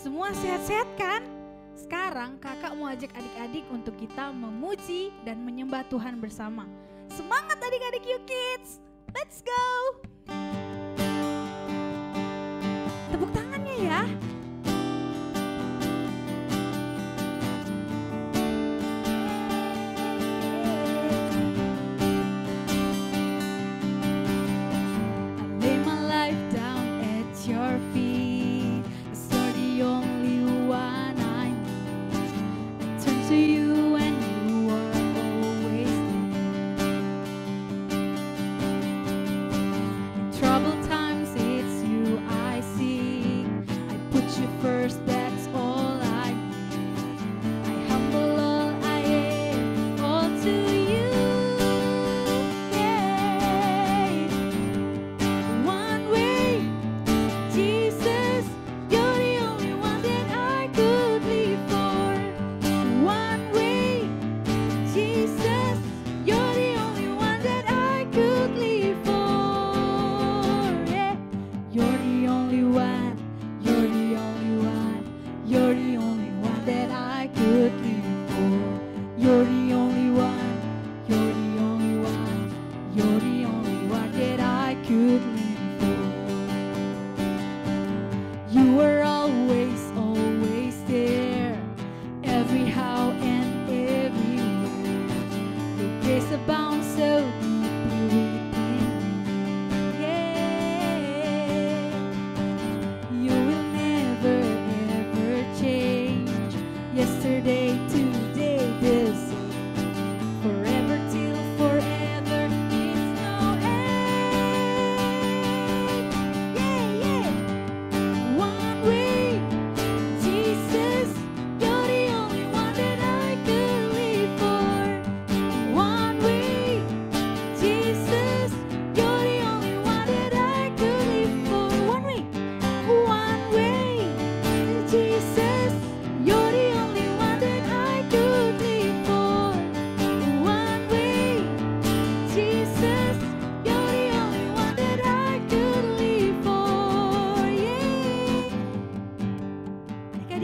Semua sehat-sehat kan? Sekarang kakak mau ajak adik-adik untuk kita memuji dan menyembah Tuhan bersama. Semangat adik-adik you kids, let's go! Tepuk tangannya ya.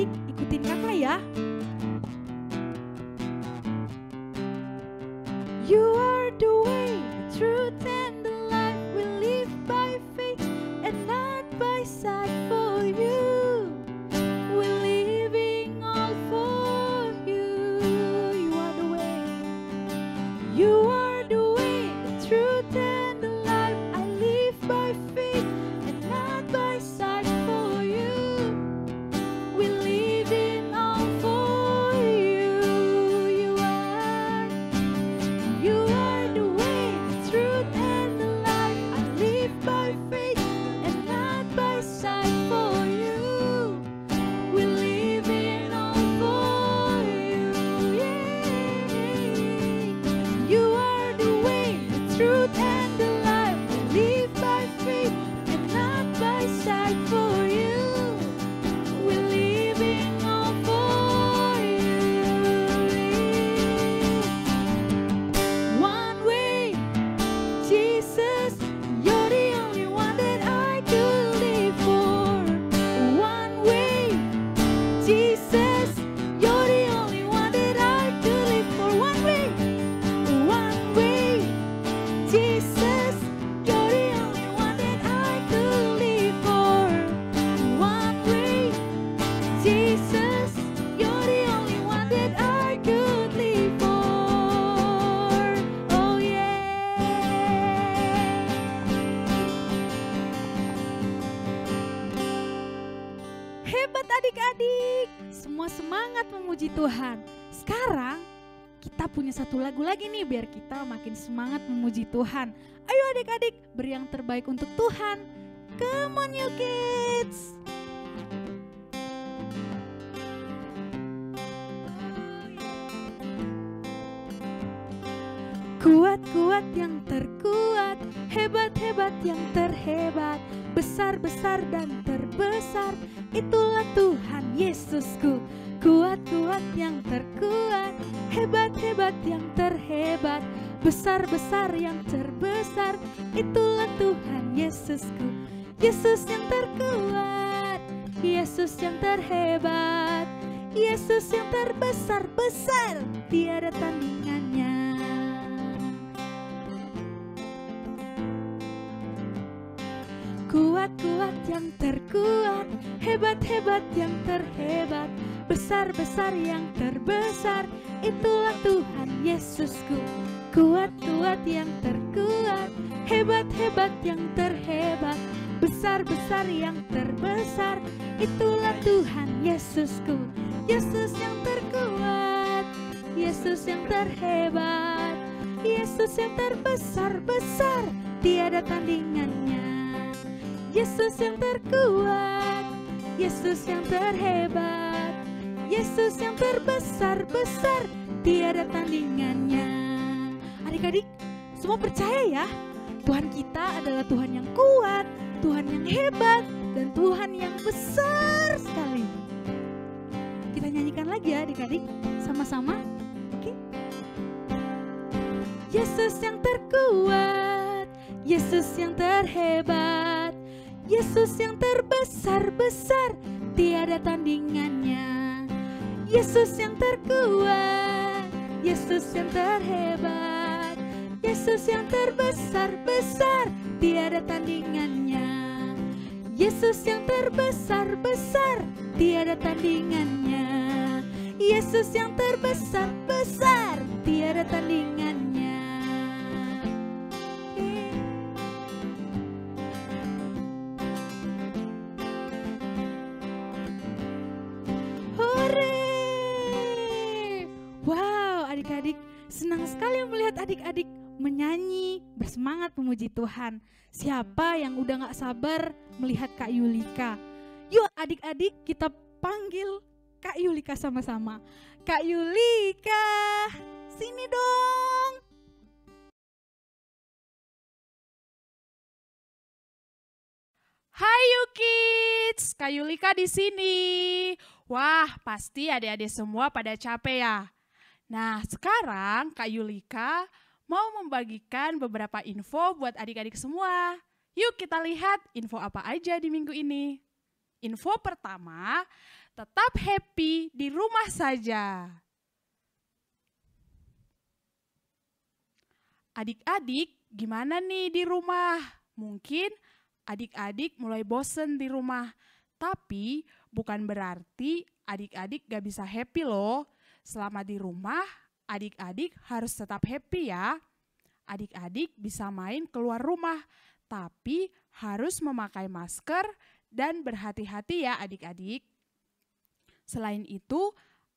Ikutin kakak ya. You are the way, the truth and the life. We live by faith and not by sight. For you, we're living all for you. You are the way. You are the way, the truth and the life. I live by faith and not by sight. For you, we live in all for you. You are the way, the truth and the life. I live by faith and not by sight. For you, we live in all for you. You are the way, the truth and the life. I live by faith and not by sight. For you, we live in all for you. One way, Jesus, you're the only one that I could live for. One way, Jesus, you're the only one that I could live for. One way, Jesus, you're the only one that I could live for. One way, Jesus, you're the only one that I could live for. Oh yeah. Hebat adik-adik, semua semangat memuji Tuhan. Sekarang kita punya satu lagu lagi nih biar kita makin semangat memuji Tuhan. Ayo adik-adik, beri yang terbaik untuk Tuhan. Come on you kids. Kuat-kuat yang terkuat, hebat-hebat yang terhebat, besar-besar dan terbesar, itulah Tuhan Yesusku. Kuat-kuat yang terkuat, hebat-hebat yang terhebat, besar-besar yang terbesar, itulah Tuhan Yesusku. Yesus yang terkuat, Yesus yang terhebat, Yesus yang terbesar-besar, tiada tandingannya. Kuat-kuat yang terkuat, hebat-hebat yang terhebat, besar-besar yang terbesar, itulah Tuhan Yesusku. Kuat-kuat yang terkuat, hebat-hebat yang terhebat, besar-besar yang terbesar, itulah Tuhan Yesusku. Yesus yang terkuat, Yesus yang terhebat, Yesus yang terbesar-besar, tiada tandingannya. Yesus yang terkuat, Yesus yang terhebat, Yesus yang terbesar-besar, tiada tandingannya. Adik-adik, semua percaya ya, Tuhan kita adalah Tuhan yang kuat, Tuhan yang hebat, dan Tuhan yang besar sekali. Kita nyanyikan lagi ya adik-adik, sama-sama. Oke? Yesus yang terkuat, Yesus yang terhebat, Yesus yang terbesar-besar, tiada tandingannya. Yesus yang terkuat, Yesus yang terhebat, Yesus yang terbesar-besar, tiada tandingannya. Yesus yang terbesar-besar, tiada tandingannya. Yesus yang terbesar-besar, tiada tandingannya. Adik-adik, senang sekali melihat adik-adik menyanyi, bersemangat memuji Tuhan. Siapa yang udah gak sabar melihat Kak Yulika? Yuk adik-adik kita panggil Kak Yulika sama-sama. Kak Yulika, sini dong. Hai Kids, Kak Yulika di sini. Wah, pasti adik-adik semua pada capek ya. Nah, sekarang Kak Yulika mau membagikan beberapa info buat adik-adik semua. Yuk kita lihat info apa aja di minggu ini. Info pertama, tetap happy di rumah saja. Adik-adik, gimana nih di rumah? Mungkin adik-adik mulai bosen di rumah. Tapi bukan berarti adik-adik gak bisa happy loh. Selama di rumah, adik-adik harus tetap happy ya. Adik-adik bisa main keluar rumah, tapi harus memakai masker dan berhati-hati ya adik-adik. Selain itu,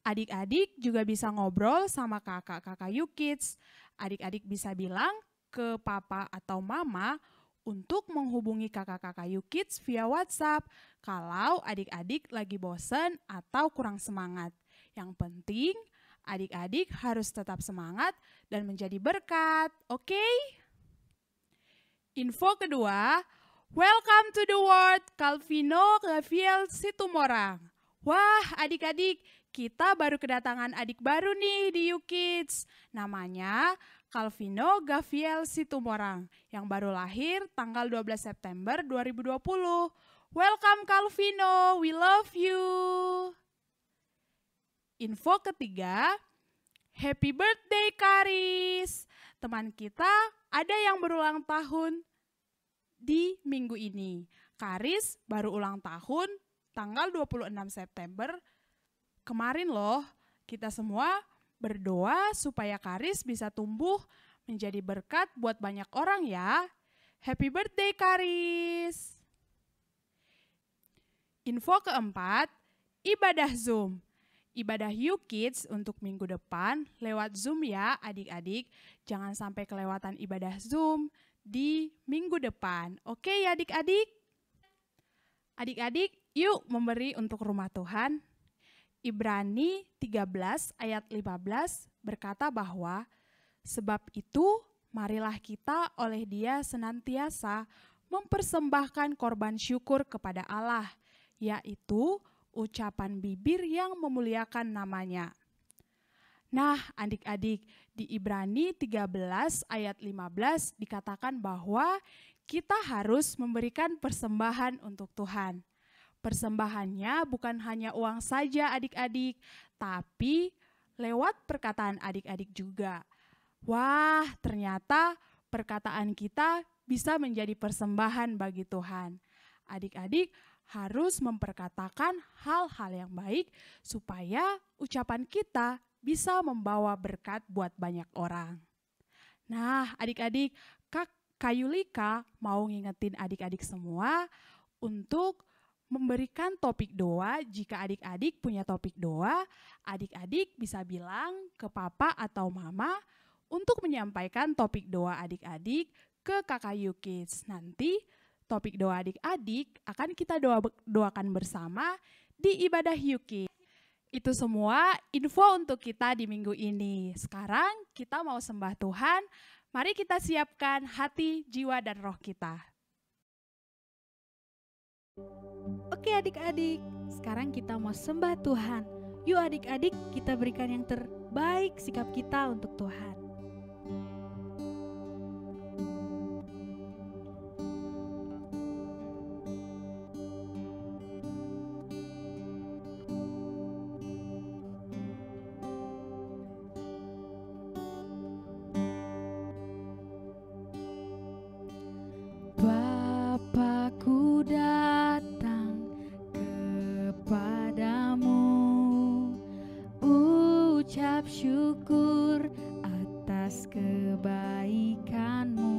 adik-adik juga bisa ngobrol sama kakak-kakak YouKids. Adik-adik bisa bilang ke papa atau mama untuk menghubungi kakak-kakak YouKids via WhatsApp kalau adik-adik lagi bosen atau kurang semangat. Yang penting, adik-adik harus tetap semangat dan menjadi berkat, oke? Info kedua, welcome to the world Calvino Gabriel Situmorang. Wah, adik-adik, kita baru kedatangan adik baru nih di YouKids. Namanya Calvino Gabriel Situmorang yang baru lahir tanggal 12 September 2020. Welcome Calvino, we love you. Info ketiga, happy birthday Karis. Teman kita ada yang berulang tahun di minggu ini. Karis baru ulang tahun tanggal 26 September. Kemarin loh, kita semua berdoa supaya Karis bisa tumbuh menjadi berkat buat banyak orang ya. Happy birthday Karis. Info keempat, ibadah Zoom. Ibadah YouKids untuk minggu depan lewat Zoom ya adik-adik. Jangan sampai kelewatan ibadah Zoom di minggu depan. Oke ya adik-adik? Adik-adik yuk memberi untuk rumah Tuhan. Ibrani 13 ayat 15 berkata bahwa sebab itu marilah kita oleh Dia senantiasa mempersembahkan korban syukur kepada Allah, yaitu ucapan bibir yang memuliakan namanya. Nah, adik-adik, di Ibrani 13 ayat 15 dikatakan bahwa kita harus memberikan persembahan untuk Tuhan. Persembahannya bukan hanya uang saja adik-adik, tapi lewat perkataan adik-adik juga. Wah, ternyata perkataan kita bisa menjadi persembahan bagi Tuhan. Adik-adik harus memperkatakan hal-hal yang baik supaya ucapan kita bisa membawa berkat buat banyak orang. Nah, adik-adik, Kak Yulika mau ngingetin adik-adik semua untuk memberikan topik doa. Jika adik-adik punya topik doa, adik-adik bisa bilang ke papa atau mama untuk menyampaikan topik doa adik-adik ke Kakak Yukids. Nanti topik doa adik-adik akan kita doakan bersama di ibadah Yukids. Itu semua info untuk kita di minggu ini. Sekarang kita mau sembah Tuhan. Mari kita siapkan hati, jiwa, dan roh kita. Oke adik-adik, sekarang kita mau sembah Tuhan. Yuk adik-adik, kita berikan yang terbaik sikap kita untuk Tuhan. Bapakku datang kepadamu, ucap syukur atas kebaikanmu.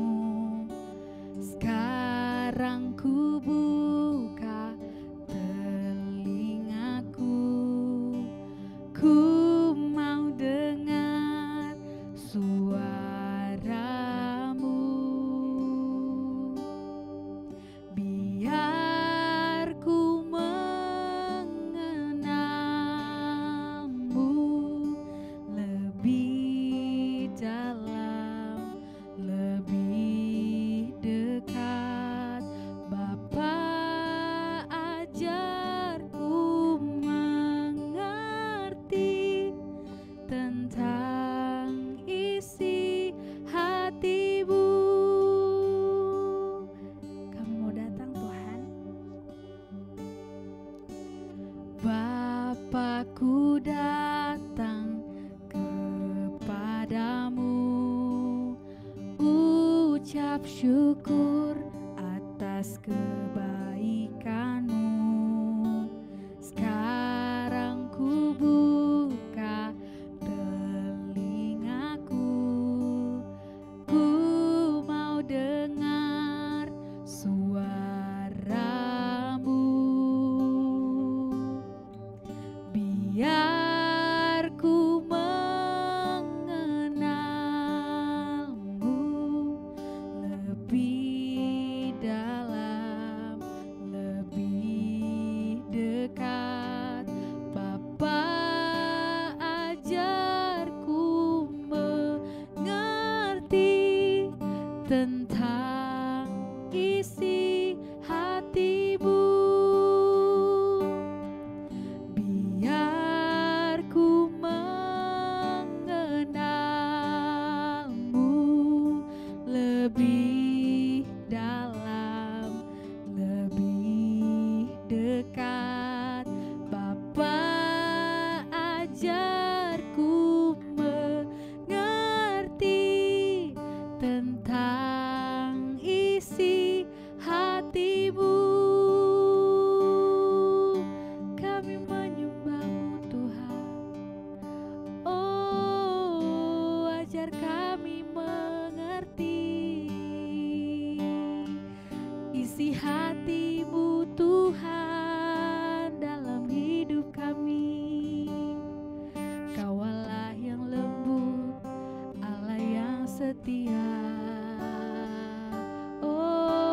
Sekarang ku buka telingaku, ku mau dengar suaramu. Biar ku mengenalmu lebih dalam, lebih dekat. Bapa, ajarku mengerti tentang isi hatimu. Kami mau datang Tuhan. Bapakku datang kepadamu, ucap syukur atas kebaikanmu. Sekarang ku buka telingaku, ku mau dengar suaramu. Biar ku mengenalmu lebih dalam, lebih dekat. Bapa, ajarku mengerti tentang isi hatimu. Biar ku mengenalmu lebih dalam, lebih dekat. Bapa, ajarku mengerti tentang isi hatimu. Kami menyembahmu Tuhan. Oh, ajar kami mengerti isi hatimu Tuhan dalam hidup kami. Kau Allah yang lembut, Allah yang setia. Oh,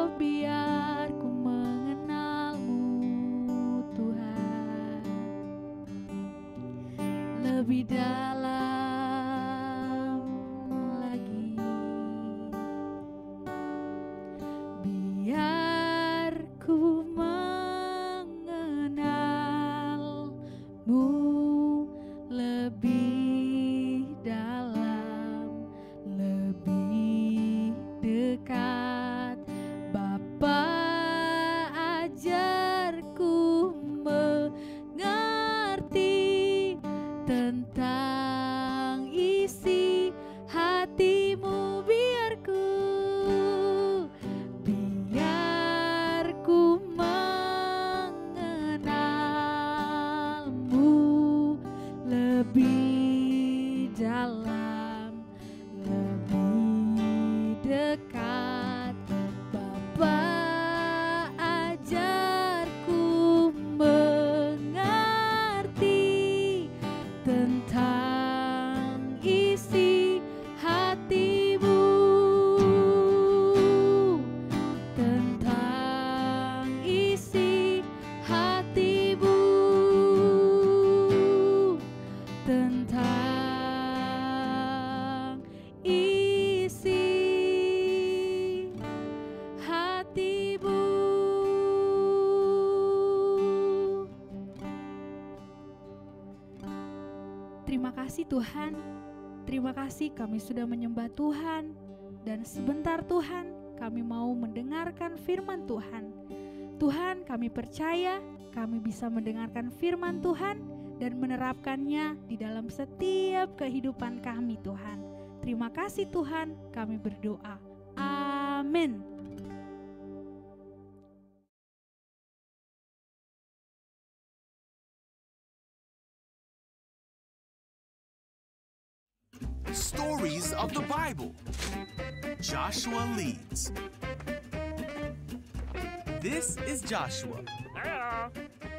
dekat. Bapa, ajarku mengerti tentang isi hatimu, tentang isi hatimu, tentang isi hatimu. Terima kasih Tuhan, terima kasih kami sudah menyembah Tuhan, dan sebentar Tuhan kami mau mendengarkan firman Tuhan. Tuhan, kami percaya kami bisa mendengarkan firman Tuhan dan menerapkannya di dalam setiap kehidupan kami Tuhan. Terima kasih Tuhan, kami berdoa. Amin. Stories of the Bible. Joshua leads. This is Joshua.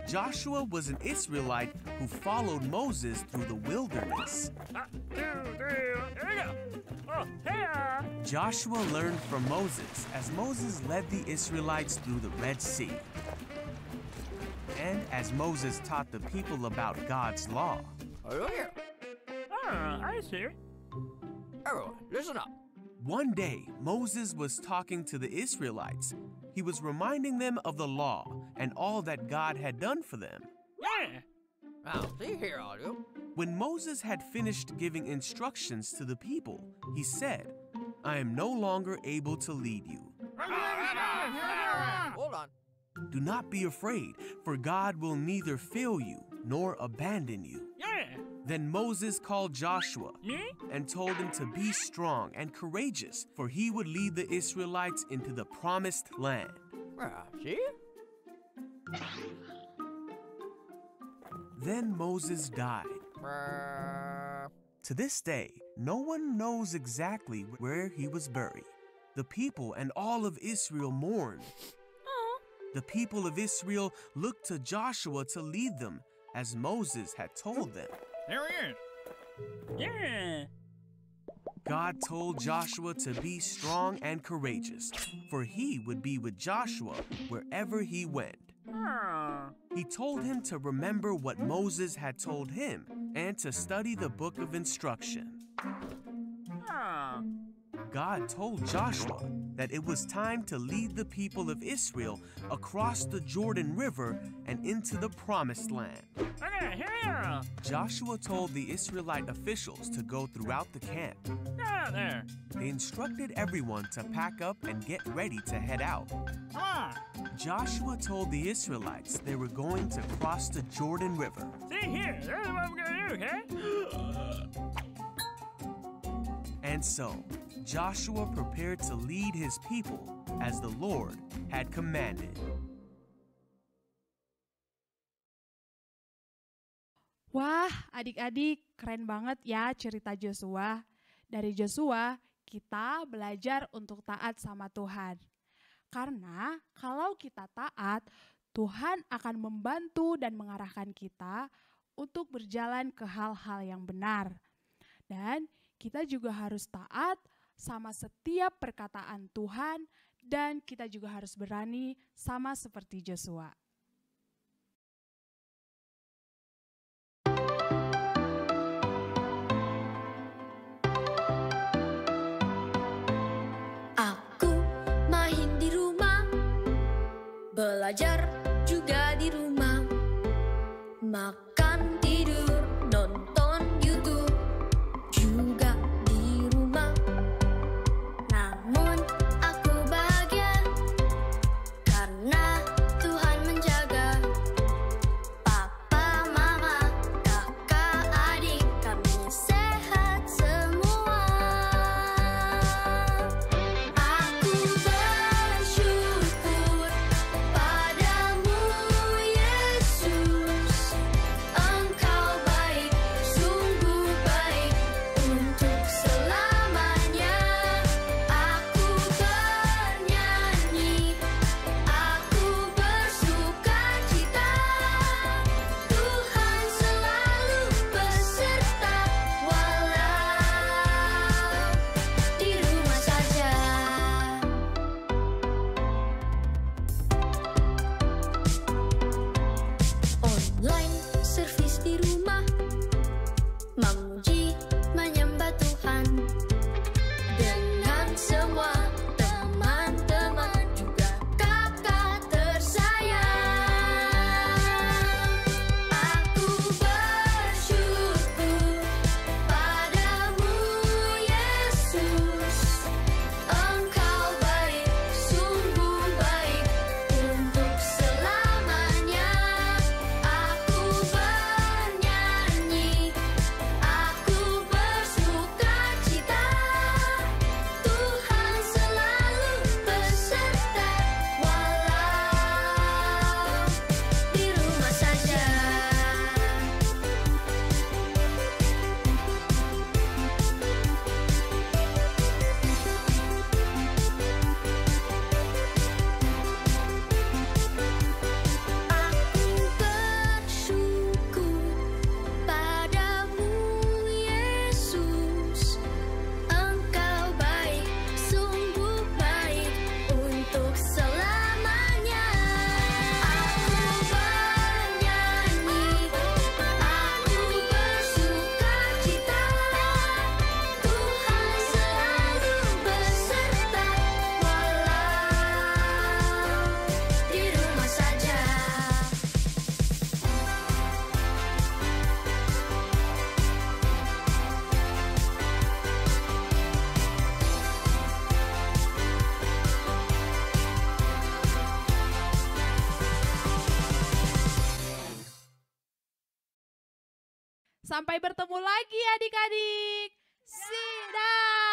Joshua was an Israelite who followed Moses through the wilderness. 1, 2, 3, here we go. Oh, hey! Joshua learned from Moses as Moses led the Israelites through the Red Sea. And as Moses taught the people about God's law. I see. Everyone, listen up. One day, Moses was talking to the Israelites. He was reminding them of the law and all that God had done for them. Yeah. Now, see here, all you. When Moses had finished giving instructions to the people, he said, "I am no longer able to lead you. Hold on. Do not be afraid, for God will neither fail you nor abandon you." Yeah. Then Moses called Joshua Me? and told him to be strong and courageous, for he would lead the Israelites into the promised land. See? Then Moses died. To this day, no one knows exactly where he was buried. The people and all of Israel mourned. The people of Israel looked to Joshua to lead them, as Moses had told them. There he is. Yeah. God told Joshua to be strong and courageous, for he would be with Joshua wherever he went. He told him to remember what Moses had told him and to study the book of instruction. God told Joshua that it was time to lead the people of Israel across the Jordan River and into the promised land. Okay, here. Joshua told the Israelite officials to go throughout the camp. Get there. They instructed everyone to pack up and get ready to head out. Come on. Joshua told the Israelites they were going to cross the Jordan River. See here. There's what we're gonna do, okay? And so, Joshua prepared to lead his people as the Lord had commanded. Wah, adik-adik, keren banget ya cerita Joshua. Dari Joshua, kita belajar untuk taat sama Tuhan. Karena kalau kita taat, Tuhan akan membantu dan mengarahkan kita untuk berjalan ke hal-hal yang benar. Dan kita juga harus taat sama setiap perkataan Tuhan, dan kita juga harus berani sama seperti Joshua. Aku main di rumah, belajar juga di rumah, makan, tidur, nonton YouTube juga di rumah. Namun aku bahagia karena Tuhan menjaga. Papa, mama, kakak, adik, kami sehat semua. Aku bersyukur padamu Yesus. Sampai bertemu lagi adik-adik. Dah.